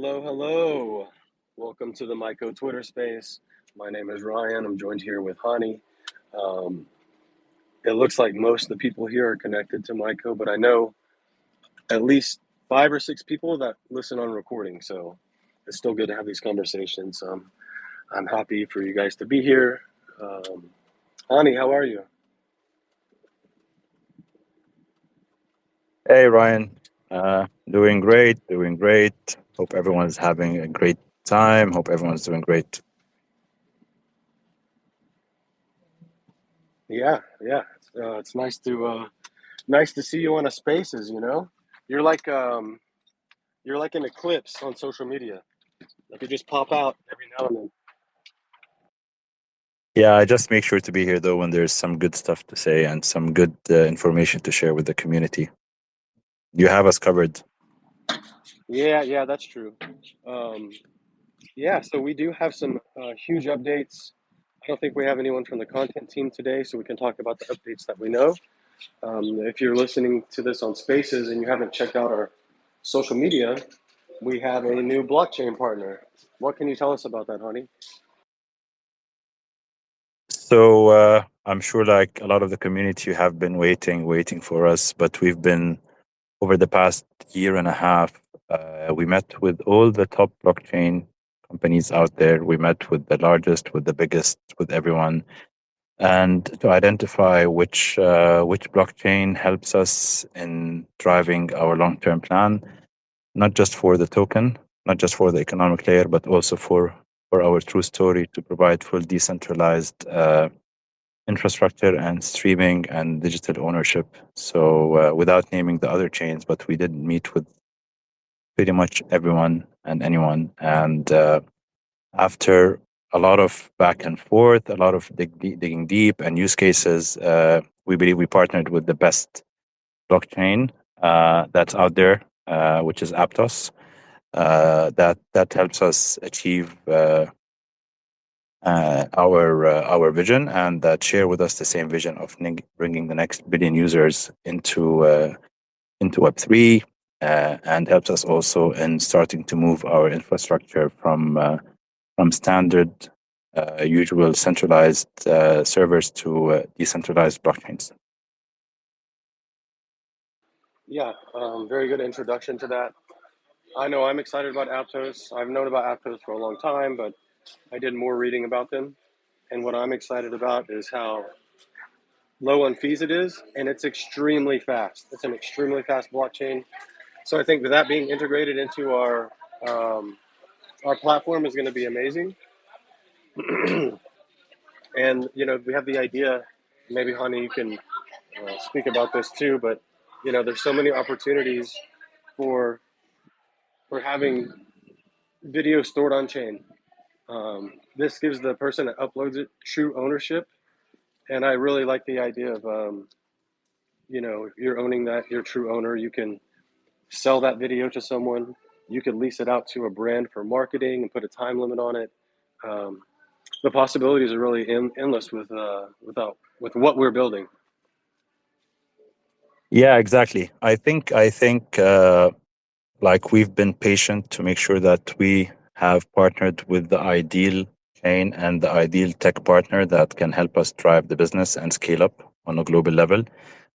Hello. Welcome to the myco Twitter space. My name is Ryan. I'm joined here with Hani. Um, it looks like most of the people here are connected to myco, but I know at least 5 or 6 people that listen on recording. So it's still good to have these conversations. I'm happy for you guys to be here. Hani, how are you? Hey Ryan, doing great, doing great. Hope everyone's having a great time. Hope everyone's doing great. Yeah. It's nice to see you on a Spaces. You're like you're like an eclipse on social media. Like you just pop out every now and then. Yeah, I just make sure to be here though when there's some good stuff to say and some good information to share with the community. You have us covered. Yeah, that's true. Um, yeah, so we do have some huge updates. I don't think we have anyone from the content team today, so we can talk about the updates that we know. If you're listening to this on Spaces and you haven't checked out our social media, we have a new blockchain partner. What can you tell us about that, honey? So I'm sure like a lot of the community have been waiting for us, but we've been over the past year and a half. We met with all the top blockchain companies out there. We met with the largest, with the biggest, with everyone, and to identify which blockchain helps us in driving our long-term plan, not just for the token, not just for the economic layer, but also for our true story to provide full decentralized infrastructure and streaming and digital ownership. So without naming the other chains, but we did meet with pretty much everyone and anyone, and after a lot of back and forth, a lot of digging deep and use cases, we believe we partnered with the best blockchain that's out there, which is Aptos. That helps us achieve our vision, and that share with us the same vision of bringing the next billion users into Web3, and helps us also in starting to move our infrastructure from standard, usual centralized servers to decentralized blockchains. Yeah, very good introduction to that. I know I'm excited about Aptos. I've known about Aptos for a long time, but I did more reading about them. And what I'm excited about is how low on fees it is, and it's extremely fast. It's an extremely fast blockchain. So I think that being integrated into um, our platform is going to be amazing. And we have the idea. Maybe Honey, you can speak about this too. But there's so many opportunities for having video stored on chain. This gives the person that uploads it true ownership, and I really like the idea of if you're owning that, you're a true owner. You can sell that video to someone. You could lease it out to a brand for marketing and put a time limit on it. Um, the possibilities are really endless with what we're building. Yeah, exactly. I think like we've been patient to make sure that we have partnered with the ideal chain and the ideal tech partner that can help us drive the business and scale up on a global level,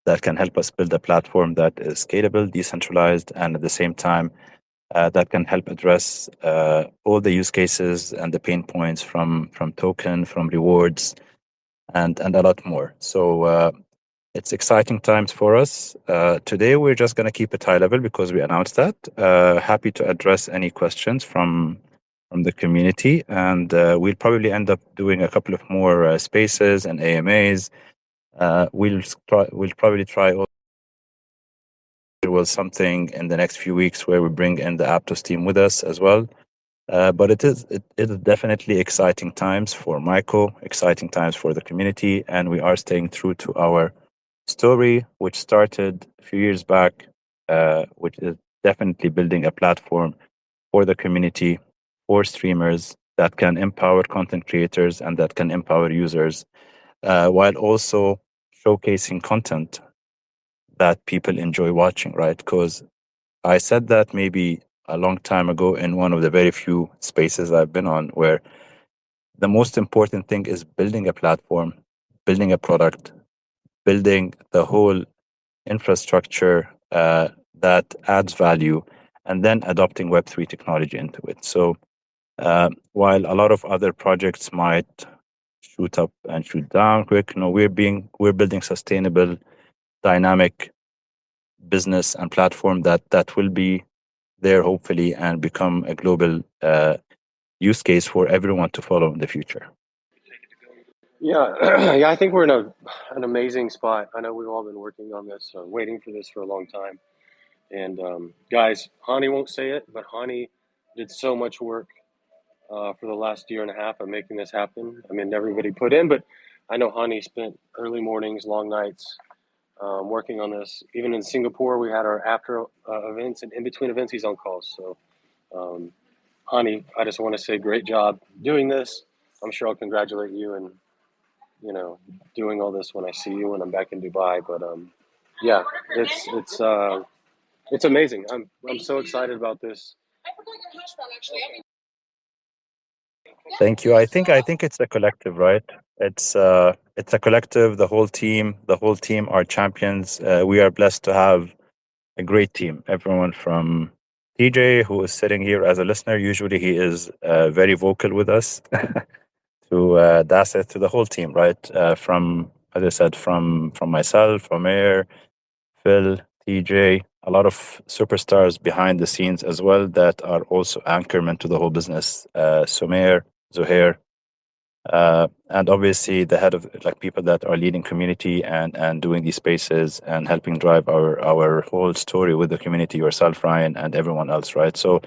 that can help us build a platform that is scalable, decentralized, and at the same time that can help address all the use cases and the pain points from token, from rewards, and a lot more. So it's exciting times for us. Today we're just going to keep it high level because we announced that. Happy to address any questions from the community, and we'll probably end up doing a couple of more spaces and AMAs. We'll probably try was something in the next few weeks where we bring in the Aptos team with us as well. But it is definitely exciting times for myco, exciting times for the community, and we are staying true to our story, which started a few years back, which is definitely building a platform for the community, for streamers that can empower content creators and that can empower users, while also showcasing content that people enjoy watching, right? Because I said that maybe a long time ago in one of the very few spaces I've been on where the most important thing is building a platform, building a product, building the whole infrastructure that adds value, and then adopting Web3 technology into it. So while a lot of other projects might shoot up and shoot down quick, no, we're building sustainable, dynamic business and platform that will be there hopefully and become a global use case for everyone to follow in the future. Yeah, yeah, I think we're in an amazing spot. I know we've all been working on this, waiting for this for a long time. And guys, Hani won't say it, but Hani did so much work for the last year and a half of making this happen. I mean, everybody put in, but I know Hani spent early mornings, long nights working on this. Even in Singapore, we had our after events, and in between events, he's on calls. So, um, Hani, I just want to say great job doing this. I'm sure I'll congratulate you and you know doing all this when I see you when I'm back in Dubai. But yeah, it's amazing. I'm so excited about this. Thank you. I think it's a collective, right? It's a collective. The whole team are champions. We are blessed to have a great team. Everyone from TJ, who is sitting here as a listener, usually he is very vocal with us, to Dasset, to the whole team, right? From, as I said, from myself, Omer, Phil, TJ, a lot of superstars behind the scenes as well that are also anchormen to the whole business. Sumer, Zuhair, and obviously the head of, like, people that are leading community and doing these spaces and helping drive our whole story with the community, yourself, Ryan, and everyone else, right? So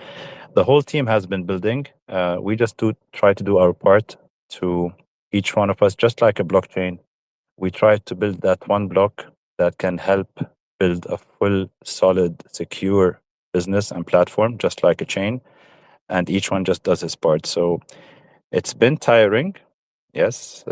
the whole team has been building. We just do try to do our part to each one of us, just like a blockchain. We try to build that one block that can help build a full, solid, secure business and platform, just like a chain. And each one just does his part. So it's been tiring. Yes,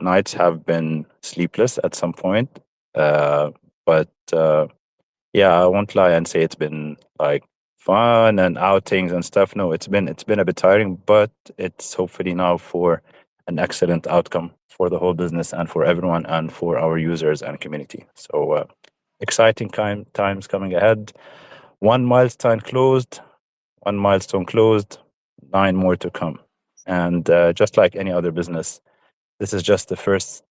nights have been sleepless at some point. But yeah, I won't lie and say it's been like fun and outings and stuff. No, it's been a bit tiring, but it's hopefully now for an excellent outcome for the whole business and for everyone and for our users and community. So exciting times coming ahead. One milestone closed, one milestone closed, nine more to come. And just like any other business, this is just the first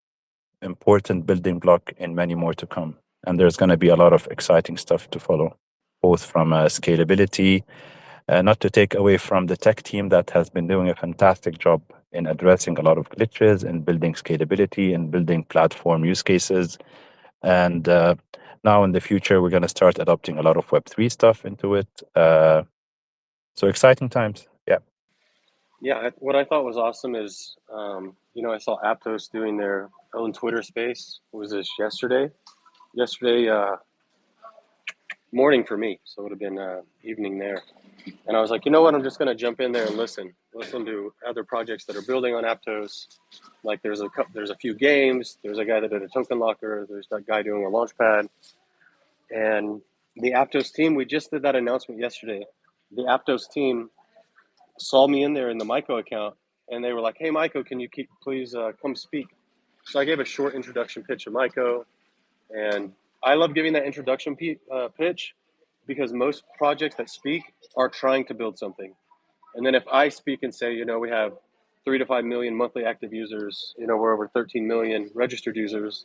important building block in many more to come. And there's going to be a lot of exciting stuff to follow, both from scalability, not to take away from the tech team that has been doing a fantastic job in addressing a lot of glitches and building scalability and building platform use cases. And now in the future, we're going to start adopting a lot of Web3 stuff into it. So exciting times. Yeah. Yeah, what I thought was awesome is, I saw Aptos doing their own Twitter space. Was this yesterday? Yesterday morning for me, so it would have been evening there. And I was like, you know what? I'm just going to jump in there and listen to other projects that are building on Aptos. Like there's a few games. There's a guy that did a token locker. There's that guy doing a launchpad. And the Aptos team, we just did that announcement yesterday. The Aptos team saw me in there in the myco account, and they were like, "Hey, myco, can you please come speak?" So I gave a short introduction pitch of myco, and I love giving that introduction pitch because most projects that speak are trying to build something. And then if I speak and say, we have 3 to 5 million monthly active users, we're over 13 million registered users,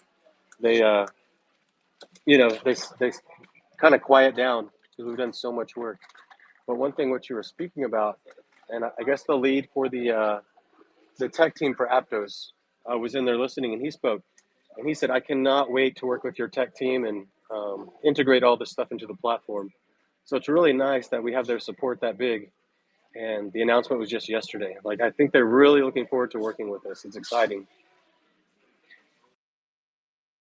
they, they kind of quiet down because we've done so much work. But one thing what you were speaking about, and I guess the lead for the tech team for Aptos was in there listening, and he spoke, and he said, "I cannot wait to work with your tech team and integrate all this stuff into the platform." So it's really nice that we have their support that big, and the announcement was just yesterday. Like, I think they're really looking forward to working with us. It's exciting.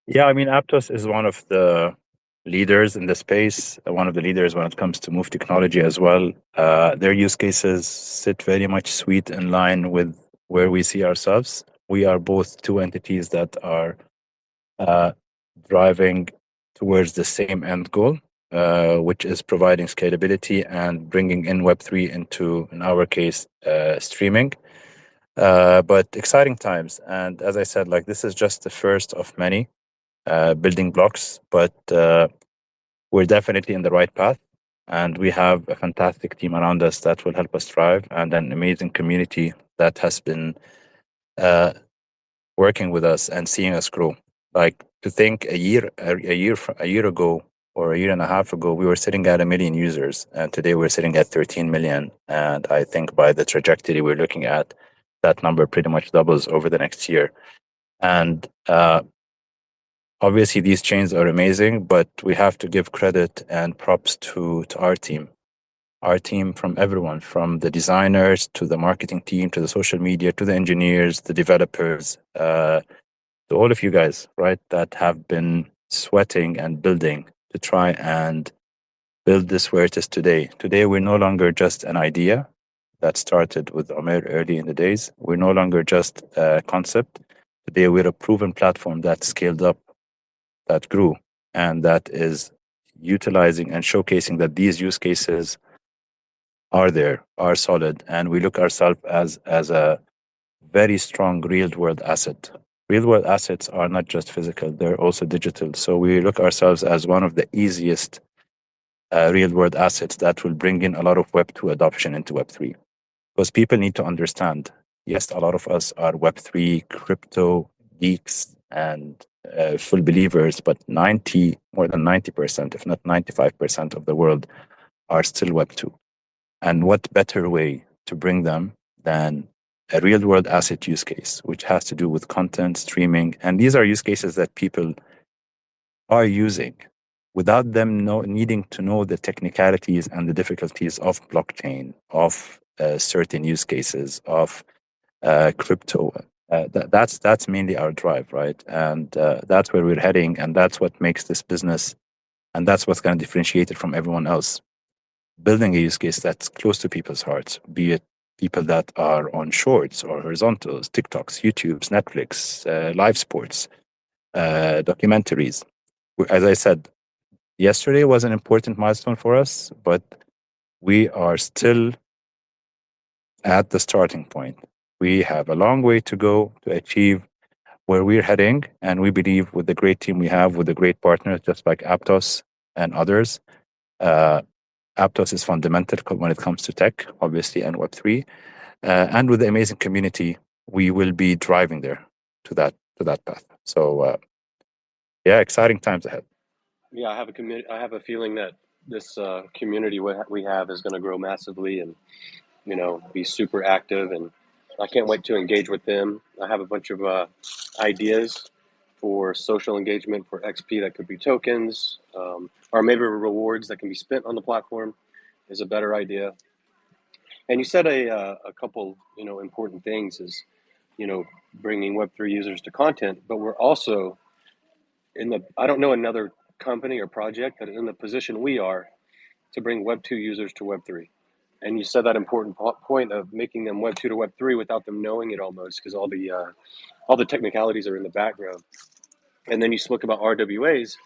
Yeah, I mean, Aptos is one of the leaders in the space, one of the leaders when it comes to move technology as well. Their use cases sit very much sweet in line with where we see ourselves. We are both two entities that are uh, driving towards the same end goal. which is providing scalability and bringing in Web3 into, in our case, streaming. But exciting times. And as I said, like this is just the first of many building blocks, but we're definitely in the right path. And we have a fantastic team around us that will help us thrive, and an amazing community that has been uh, working with us and seeing us grow. Like to think a year ago or a year and a half ago, we were sitting at 1 million users, and today we're sitting at 13 million. And I think by the trajectory we're looking at, that number pretty much doubles over the next year. And obviously, these chains are amazing, but we have to give credit and props to our team. Our team, from everyone, from the designers to the marketing team to the social media to the engineers, the developers, to all of you guys, right, that have been sweating and building to try and build this where it is today. Today, we're no longer just an idea that started with Omer early in the days. We're no longer just a concept. Today, we're a proven platform that scaled up, that grew, and that is utilizing and showcasing that these use cases are there, are solid, and we look ourselves as a very strong real world asset. Real world assets are not just physical, they're also digital. So we look ourselves as one of the easiest real world assets that will bring in a lot of Web 2 adoption into Web 3. Because people need to understand, yes, a lot of us are Web 3 crypto geeks and full believers, but more than 90%, if not 95% of the world are still Web 2. And what better way to bring them than a real world asset use case, which has to do with content, streaming. And these are use cases that people are using without them needing to know the technicalities and the difficulties of blockchain, of certain use cases, of crypto. That's mainly our drive, right? And that's where we're heading, and that's what makes this business, and that's what's going to differentiate it from everyone else. Building a use case that's close to people's hearts, be it people that are on shorts or horizontals, TikToks, YouTubes, Netflix, live sports, documentaries. As I said, yesterday was an important milestone for us, but we are still at the starting point. We have a long way to go to achieve where we're heading. And we believe with the great team we have, with the great partners, just like Aptos and others, uh, Aptos is fundamental when it comes to tech, obviously, and Web3. And with the amazing community, we will be driving there to that path. So, yeah, exciting times ahead. Yeah, I have a feeling that this community we have is going to grow massively, and be super active. And I can't wait to engage with them. I have a bunch of ideas for social engagement for XP that could be tokens, or maybe rewards that can be spent on the platform is a better idea. And you said a couple important things is bringing Web3 users to content, but we're also I don't know another company or project that is in the position we are to bring Web2 users to Web3. And you said that important point of making them Web2 to Web3 without them knowing it almost, because all the technicalities are in the background. And then you spoke about RWAs,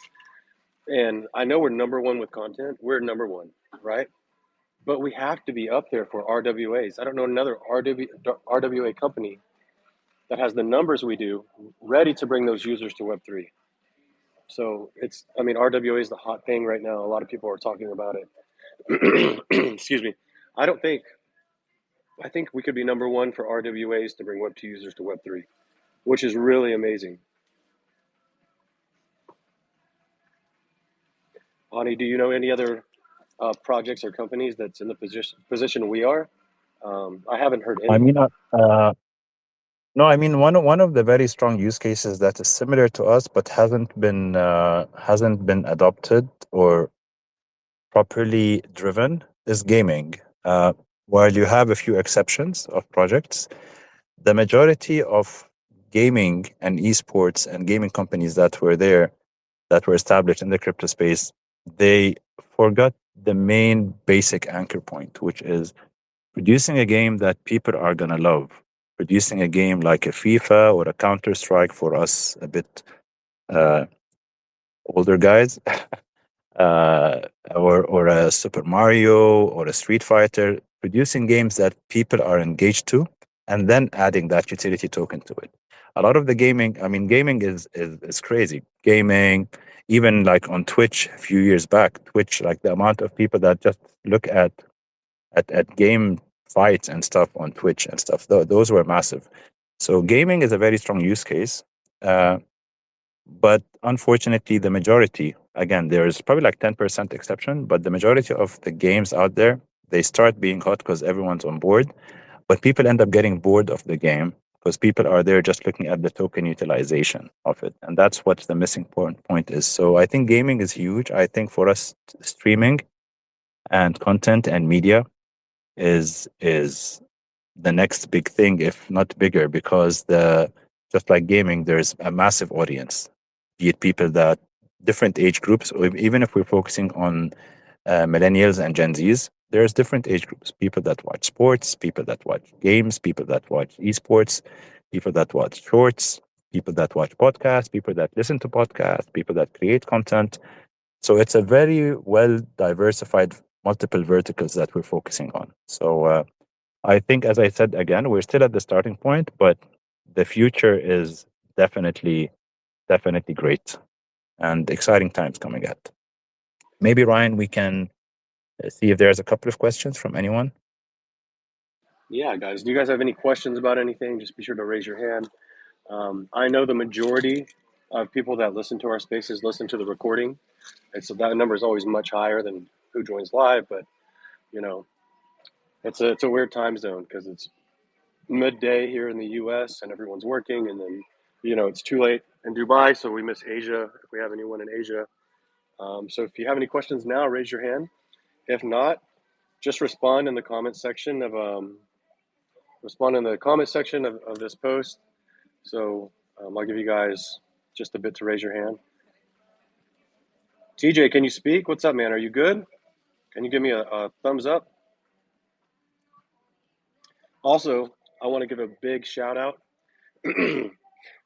and I know we're number one with content. We're number one, right? But we have to be up there for RWAs. I don't know another RWA company that has the numbers we do, ready to bring those users to Web3. So RWA is the hot thing right now. A lot of people are talking about it. Excuse me. I don't think I think we could be number one for RWAs to bring Web2 users to Web3, which is really amazing. Ani, do you know any other projects or companies that's in the position we are? I haven't heard I any. mean, no, I mean one of the very strong use cases that is similar to us but hasn't been adopted or properly driven is gaming. While you have a few exceptions of projects, the majority of gaming and esports and gaming companies that were there, that were established in the crypto space, they forgot the main basic anchor point, which is producing a game that people are going to love. Producing a game like a FIFA or a Counter Strike for us, a bit uh, older guys, uh, or a Super Mario or a Street Fighter, producing games that people are engaged to, and then adding that utility token to it. A lot of the gaming, I mean, gaming is crazy. Gaming, even like on Twitch a few years back, Twitch, like the amount of people that just look at game fights and stuff on Twitch and stuff, those were massive. So gaming is a very strong use case. Uh, but unfortunately, the majority, again, there's probably like 10% exception, but the majority of the games out there, they start being hot because everyone's on board. But people end up getting bored of the game because people are there just looking at the token utilization of it. And that's what the missing point is. So I think gaming is huge. I think for us, streaming and content and media is the next big thing, if not bigger, because the just like gaming, there's a massive audience, be it people that different age groups, or even if we're focusing on millennials and Gen Zs, there's different age groups. People that watch sports, people that watch games, people that watch esports, people that watch shorts, people that watch podcasts, people that listen to podcasts, people that create content. So it's a very well diversified multiple verticals that we're focusing on. So I think, as I said again, we're still at the starting point, but the future is definitely great and exciting times coming at. Maybe Ryan, we can see if there's a couple of questions from anyone. Yeah, guys, do you guys have any questions about anything? Just be sure to raise your hand. I know the majority of people that listen to our spaces listen to the recording, and so that number is always much higher than who joins live. But you know, it's a weird time zone because it's midday here in the U.S. and everyone's working, and then it's too late in Dubai, so we miss Asia if we have anyone in Asia. So if you have any questions now, raise your hand. If not, just respond in the comment section of this post. So I'll give you guys just a bit to raise your hand. TJ, can you speak? What's up, man? Are you good? Can you give me a thumbs up? Also, I want to give a big shout out.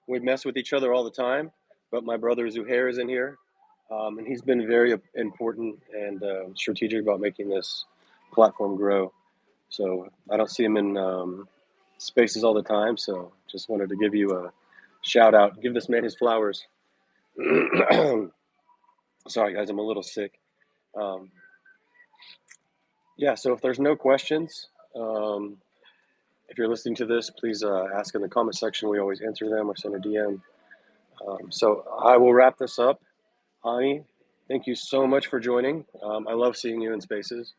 We mess with each other all the time, but my brother Zuhair is in here, and he's been very important and strategic about making this platform grow. So I don't see him in spaces all the time, so just wanted to give you a shout out. Give this man his flowers. Sorry, guys, I'm a little sick. Um, yeah, so if there's no questions, if you're listening to this, please ask in the comment section. We always answer them or send a DM. So I will wrap this up. Hani, thank you so much for joining. I love seeing you in spaces.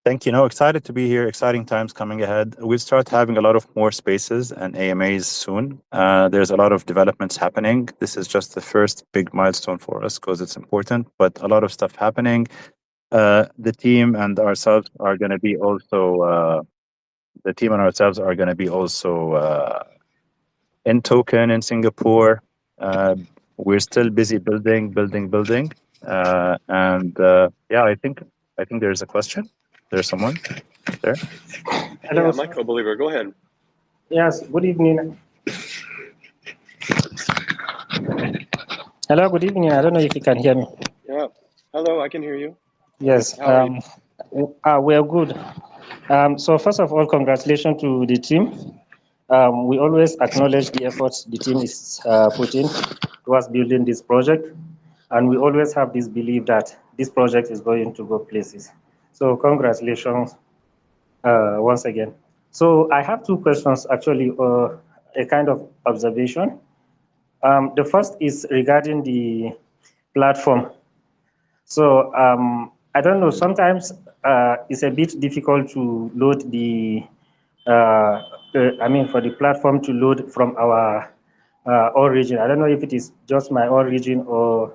Thank you. No, excited to be here. Exciting times coming ahead. We'll start having a lot of more spaces and AMAs soon. There's a lot of developments happening. This is just the first big milestone for us because it's important, but a lot of stuff happening. The team and ourselves are going to be also in token in Singapore. We're still busy building. Yeah, I think there's a question. There's someone there. Yeah, Hello, my sir. co-believer, go ahead. Yes, good evening. Hello, good evening. I don't know if you can hear me. Yeah, hello, I can hear you. Yes, How are you? we are good. So first of all, congratulations to the team. We always acknowledge the efforts the team is putting towards building this project, and we always have this belief that this project is going to go places. So congratulations once again. So I have two questions, actually, a kind of observation. The first is regarding the platform. So I don't know, sometimes it's a bit difficult to load for the platform to load from our origin. I don't know if it is just my origin or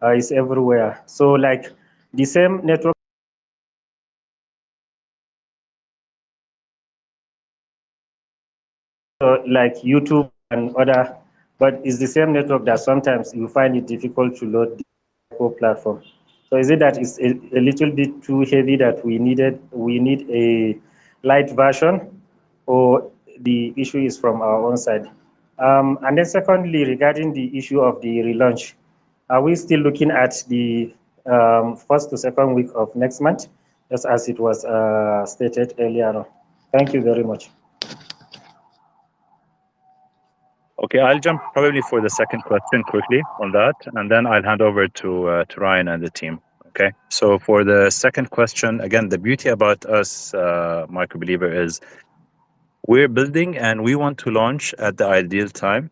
it's everywhere. So like the same network like YouTube and other, but it's the same network that sometimes you find it difficult to load the whole platform. So is it that it's a little bit too heavy that we need a light version, or the issue is from our own side? And then secondly, regarding the issue of the relaunch, Are we still looking at the first to second week of next month, just as it was stated earlier on? Thank you very much. Okay, I'll jump probably for the second question quickly on that, and then I'll hand over to Ryan and the team. Okay, so for the second question, again, the beauty about us, Microbeliever, is we're building and we want to launch at the ideal time.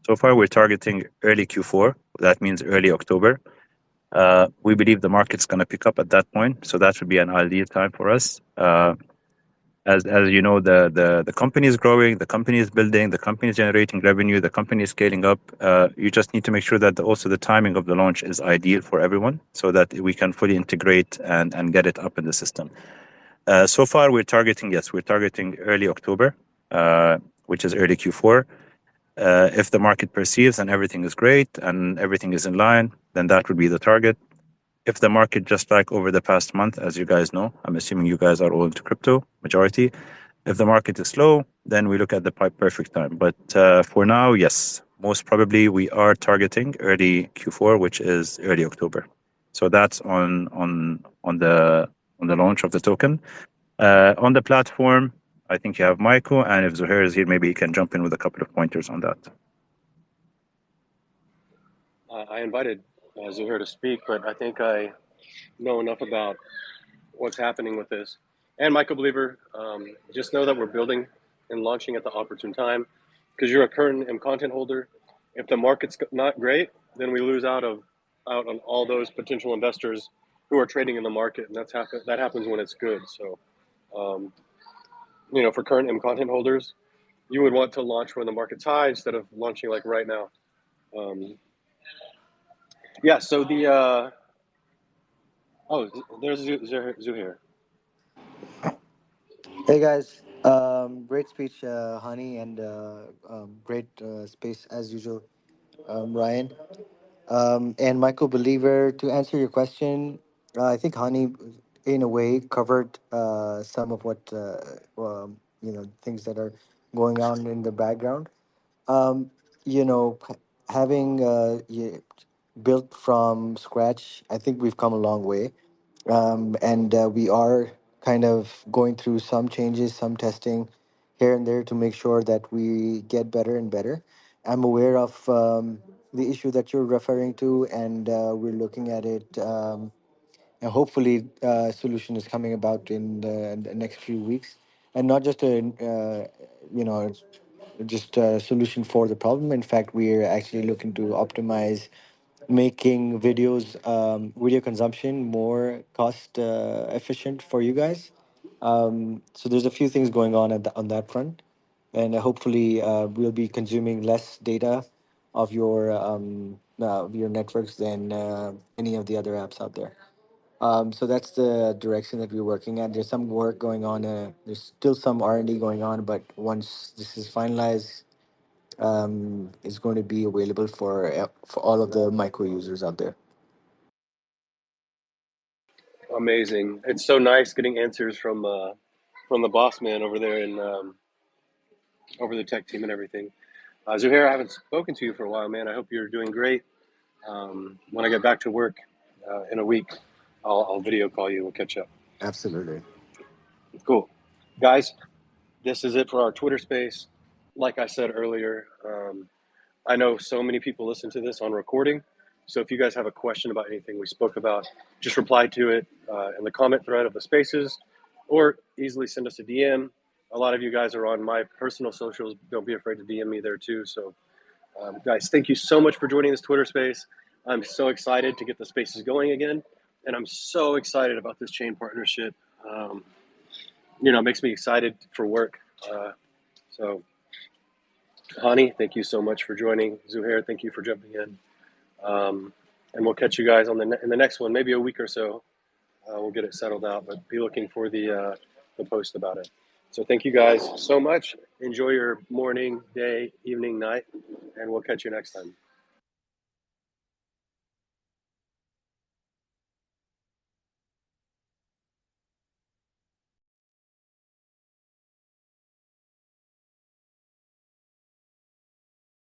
So far, we're targeting early Q4. That means early October. We believe the market's going to pick up at that point, so that would be an ideal time for us. As you know, the company is growing, the company is building, the company is generating revenue, the company is scaling up. You just need to make sure that also the timing of the launch is ideal for everyone, so that we can fully integrate and get it up in the system. So far, we're targeting early October, which is early Q4. If the market perceives and everything is great and everything is in line, then that would be the target. If the market, just like over the past month, as you guys know, I'm assuming you guys are all into crypto, majority. If the market is slow, then we look at the perfect time. But for now, yes, most probably we are targeting early Q4, which is early October. So that's on the launch of the token. On the platform, I think you have myco, and if Zuhair is here, maybe he can jump in with a couple of pointers on that. I invited Zuhair to speak, but I think I know enough about what's happening with this. And Michael Believer, just know that we're building and launching at the opportune time because you're a current and content holder. If the market's not great, then we lose out on all those potential investors who are trading in the market, and that happens when it's good. So, for current and content holders, you would want to launch when the market's high instead of launching like right now. Yeah. So there's Zuhair. Hey guys, great speech, Honey, and great space as usual, Ryan. And Michael Believer, to answer your question, I think Honey, in a way, covered some of what things that are going on in the background. Um, Having built from scratch, I think we've come a long way, and we are kind of going through some changes, some testing here and there to make sure that we get better and better. I'm aware of the issue that you're referring to, and we're looking at it. And hopefully, solution is coming about in the next few weeks, and not just you know, just a solution for the problem. In fact, we are actually looking to optimize making video consumption more cost efficient for you guys. So there's a few things going on on that front, and hopefully we'll be consuming less data of your networks than any of the other apps out there. So that's the direction that we're working at. There's some work going on. There's still some R&D going on, but once this is finalized, is going to be available for all of the micro users out there. Amazing. It's so nice getting answers from the boss man over there and over the tech team and everything. Zuhair, I haven't spoken to you for a while, man. I hope you're doing great. When I get back to work in a week, I'll video call you. We'll catch up. Absolutely. Cool. Guys, this is it for our Twitter space. Like I said earlier, I know so many people listen to this on recording. So if you guys have a question about anything we spoke about, just reply to it in the comment thread of the spaces or easily send us a DM. A lot of you guys are on my personal socials. Don't be afraid to DM me there too. So guys, thank you so much for joining this Twitter space. I'm so excited to get the spaces going again. And I'm so excited about this chain partnership. It makes me excited for work. So, Hani, thank you so much for joining. Zuhair, thank you for jumping in. And we'll catch you guys in the next one, maybe a week or so. We'll get it settled out, but be looking for the post about it. So thank you guys so much. Enjoy your morning, day, evening, night, and we'll catch you next time.